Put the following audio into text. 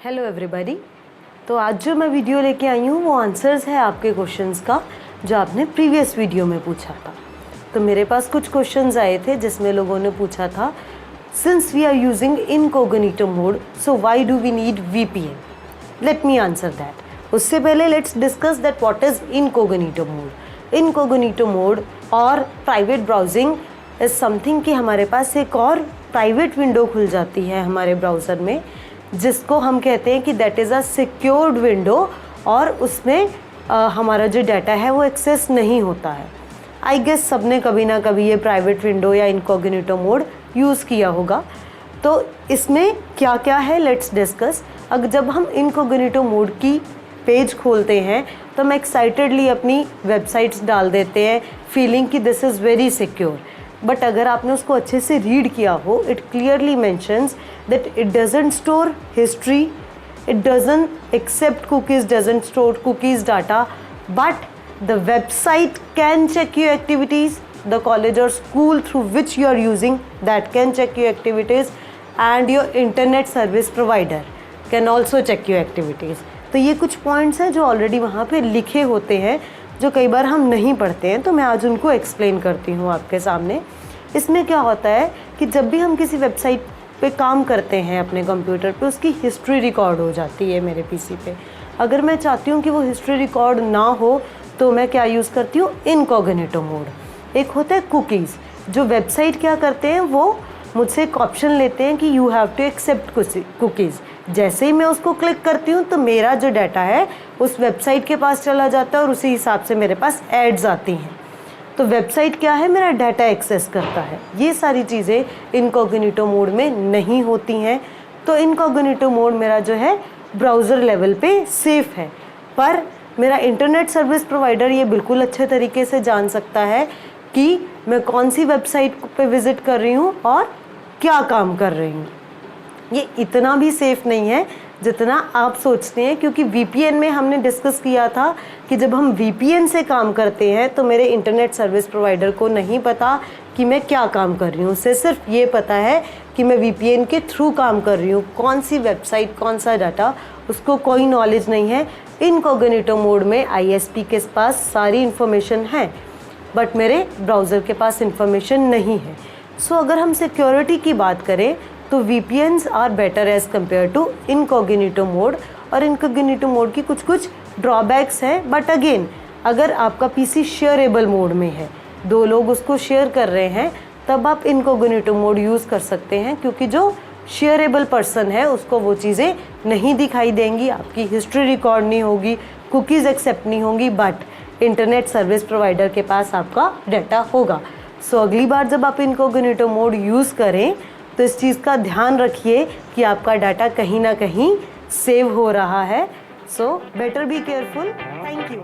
Hello everybody. तो आज जो मैं वीडियो लेके आई हूँ वो आंसर्स है आपके क्वेश्चंस का जो आपने प्रीवियस वीडियो में पूछा था। तो मेरे पास कुछ क्वेश्चंस आए थे जिसमें लोगों ने पूछा था, since we are using incognito mode so why do we need VPN। Let me answer that. उससे पहले let's discuss that what is incognito mode. Incognito mode और प्राइवेट ब्राउजिंग इज समथिंग कि हमारे पास एक और प्राइवेट विंडो खुल जाती है हमारे ब्राउज़र में, जिसको हम कहते हैं कि that is a secured window, और उसमें हमारा जो डाटा है वो एक्सेस नहीं होता है। आई गेस सबने कभी ना कभी ये प्राइवेट विंडो या इनकॉग्निटो मोड यूज़ किया होगा। तो इसमें क्या क्या है लेट्स डिस्कस। अगर जब हम इनकॉग्निटो मोड की पेज खोलते हैं तो हम एक्साइटेडली अपनी वेबसाइट्स डाल देते हैं, फीलिंग कि this is very secure. But अगर आपने उसको अच्छे से रीड किया हो, it clearly mentions that it doesn't store history, it doesn't accept cookies, doesn't store cookies data, but the website can check your activities, the college or school through which you are using that can check your activities, and your internet service provider can also check your activities। तो ये कुछ points हैं जो already वहाँ पे लिखे होते हैं, जो कई बार हम नहीं पढ़ते हैं, तो मैं आज उनको एक्सप्लेन करती हूँ आपके सामने। इसमें क्या होता है कि जब भी हम किसी वेबसाइट पे काम करते हैं अपने कंप्यूटर पे, उसकी हिस्ट्री रिकॉर्ड हो जाती है मेरे पीसी पे। अगर मैं चाहती हूँ कि वो हिस्ट्री रिकॉर्ड ना हो तो मैं क्या यूज़ करती हूँ, इनकॉग्निटो मोड। एक होता है कुकीज़, जो वेबसाइट क्या करते हैं वो मुझसे एक ऑप्शन लेते हैं कि you have to accept cookies. जैसे ही मैं उसको क्लिक करती हूँ तो मेरा जो डाटा है उस वेबसाइट के पास चला जाता है और उसी हिसाब से मेरे पास एड्स आती हैं। तो वेबसाइट क्या है, मेरा डाटा एक्सेस करता है। ये सारी चीज़ें इनकॉग्निटो मोड में नहीं होती हैं। तो इनकॉग्निटो मोड मेरा जो है ब्राउज़र लेवल पे सेफ़ है, पर मेरा इंटरनेट सर्विस प्रोवाइडर ये बिल्कुल अच्छे तरीके से जान सकता है कि मैं कौन सी वेबसाइट पे विज़िट कर रही हूँ और क्या काम कर रही हूँ। ये इतना भी सेफ़ नहीं है जितना आप सोचते हैं, क्योंकि VPN में हमने डिस्कस किया था कि जब हम VPN से काम करते हैं तो मेरे इंटरनेट सर्विस प्रोवाइडर को नहीं पता कि मैं क्या काम कर रही हूँ। उसे सिर्फ ये पता है कि मैं VPN के थ्रू काम कर रही हूँ, कौन सी वेबसाइट, कौन सा डाटा, उसको कोई नॉलेज नहीं है। इनकॉग्निटो मोड में ISP के पास सारी इन्फॉर्मेशन है, बट मेरे ब्राउज़र के पास इन्फॉर्मेशन नहीं है। सो अगर हम सिक्योरिटी की बात करें तो VPNs are better as compared to incognito mode. और इनकॉग्निटो मोड की कुछ ड्रॉबैक्स हैं, बट अगेन अगर आपका PC शेयरेबल मोड में है, 2 लोग उसको शेयर कर रहे हैं, तब आप इनकॉग्निटो मोड यूज़ कर सकते हैं, क्योंकि जो शेयरेबल पर्सन है उसको वो चीज़ें नहीं दिखाई देंगी, आपकी हिस्ट्री रिकॉर्ड नहीं होगी, कुकीज़ एक्सेप्ट नहीं होंगी, बट इंटरनेट सर्विस प्रोवाइडर के पास आपका डाटा होगा। सो अगली बार जब आप इनकॉग्निटो मोड यूज़ करें तो इस चीज़ का ध्यान रखिए कि आपका डाटा कहीं ना कहीं सेव हो रहा है। So better be careful. Thank you.